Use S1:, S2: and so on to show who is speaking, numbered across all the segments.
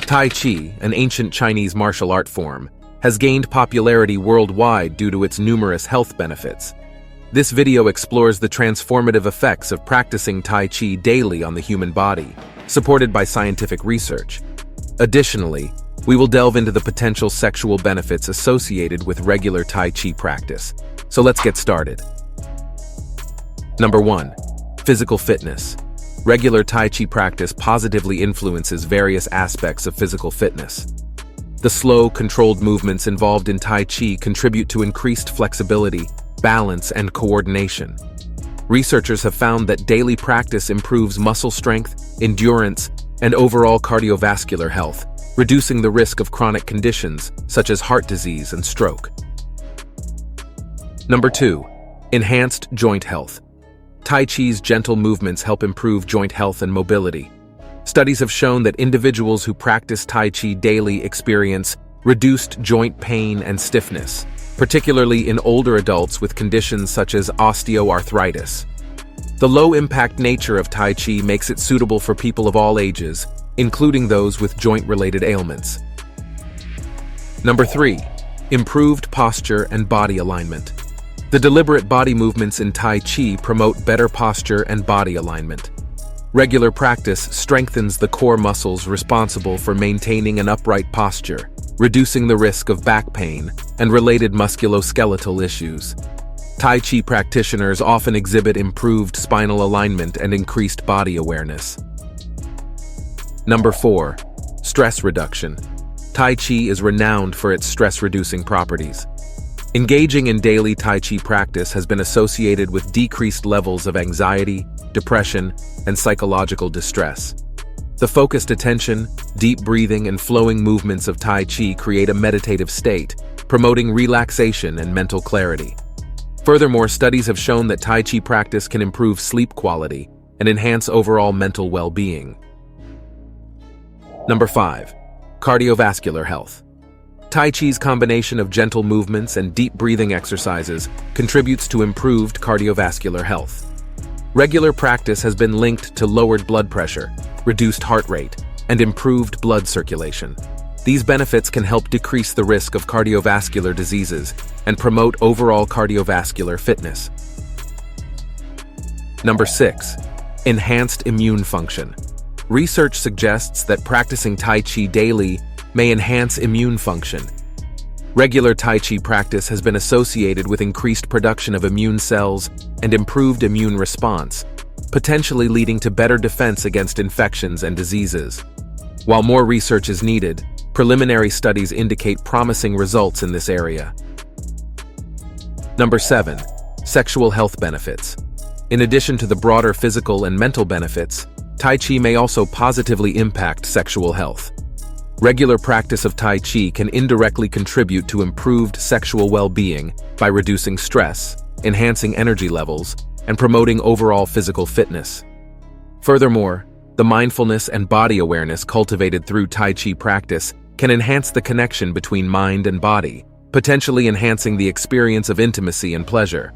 S1: Tai Chi, an ancient Chinese martial art form, has gained popularity worldwide due to its numerous health benefits. This video explores the transformative effects of practicing Tai Chi daily on the human body, supported by scientific research. Additionally, we will delve into the potential sexual benefits associated with regular Tai Chi practice. So let's get started. Number 1. Physical fitness. Regular Tai Chi practice positively influences various aspects of physical fitness. The slow, controlled movements involved in Tai Chi contribute to increased flexibility, balance, and coordination. Researchers have found that daily practice improves muscle strength, endurance, and overall cardiovascular health, reducing the risk of chronic conditions such as heart disease and stroke. Number 2. Enhanced joint health. Tai Chi's gentle movements help improve joint health and mobility. Studies have shown that individuals who practice Tai Chi daily experience reduced joint pain and stiffness, particularly in older adults with conditions such as osteoarthritis. The low-impact nature of Tai Chi makes it suitable for people of all ages, including those with joint-related ailments. Number 3. Improved posture and body alignment. The deliberate body movements in Tai Chi promote better posture and body alignment. Regular practice strengthens the core muscles responsible for maintaining an upright posture, reducing the risk of back pain and related musculoskeletal issues. Tai Chi practitioners often exhibit improved spinal alignment and increased body awareness. Number 4. Stress reduction. Tai Chi is renowned for its stress-reducing properties. Engaging in daily Tai Chi practice has been associated with decreased levels of anxiety, depression, and psychological distress. The focused attention, deep breathing, and flowing movements of Tai Chi create a meditative state, promoting relaxation and mental clarity. Furthermore, studies have shown that Tai Chi practice can improve sleep quality and enhance overall mental well-being. Number 5. Cardiovascular health. Tai Chi's combination of gentle movements and deep breathing exercises contributes to improved cardiovascular health. Regular practice has been linked to lowered blood pressure, reduced heart rate, and improved blood circulation. These benefits can help decrease the risk of cardiovascular diseases and promote overall cardiovascular fitness. Number 6. Enhanced immune function. Research suggests that practicing Tai Chi daily may enhance immune function. Regular Tai Chi practice has been associated with increased production of immune cells and improved immune response, potentially leading to better defense against infections and diseases. While more research is needed, preliminary studies indicate promising results in this area. Number 7. Sexual health benefits. In addition to the broader physical and mental benefits, Tai Chi may also positively impact sexual health. Regular practice of Tai Chi can indirectly contribute to improved sexual well-being by reducing stress, enhancing energy levels, and promoting overall physical fitness. Furthermore, the mindfulness and body awareness cultivated through Tai Chi practice can enhance the connection between mind and body, potentially enhancing the experience of intimacy and pleasure.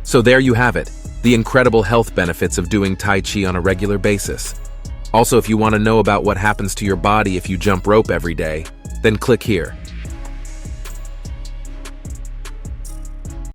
S1: So there you have it, the incredible health benefits of doing Tai Chi on a regular basis. Also, if you want to know about what happens to your body if you jump rope every day, then click here.